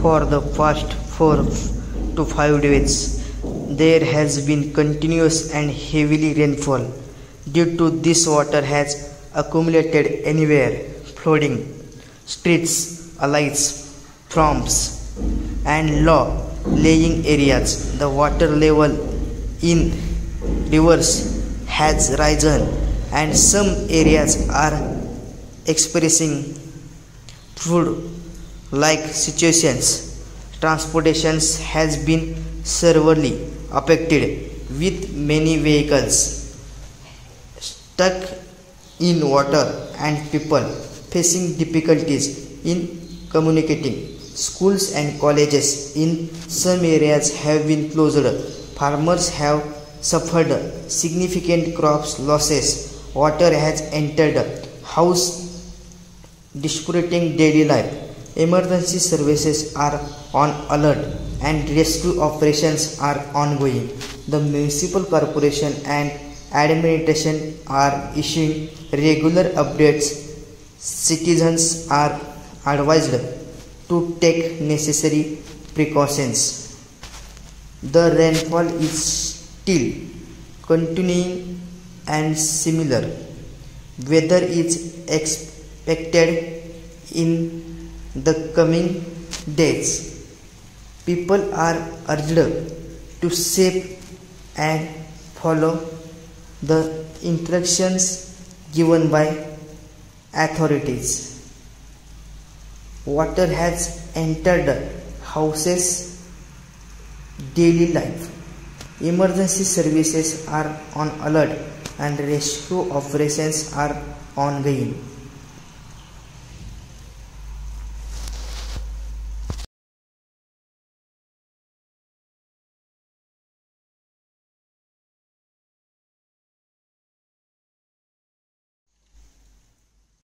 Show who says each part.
Speaker 1: For the past 4 to 5 days, there has been continuous and heavy rainfall. Due to this, water has accumulated anywhere, flooding streets, alleys, farms, and low-lying areas. The water level in rivers has risen, and some areas are experiencing flood-like situations. Transportation has been severely affected, with many vehicles stuck in water and people facing difficulties in communicating. Schools and colleges in some areas have been closed. Farmers have suffered significant crop losses. Water has entered houses, disrupting daily life. Emergency services are on alert and rescue operations are ongoing. The municipal corporation and administration are issuing regular updates. Citizens are advised to take necessary precautions. The rainfall is still continuing and similar weather is expected in the coming days. People are urged to save and follow the instructions given by authorities. Water has entered houses, daily life. Emergency services are on alert and rescue operations are ongoing.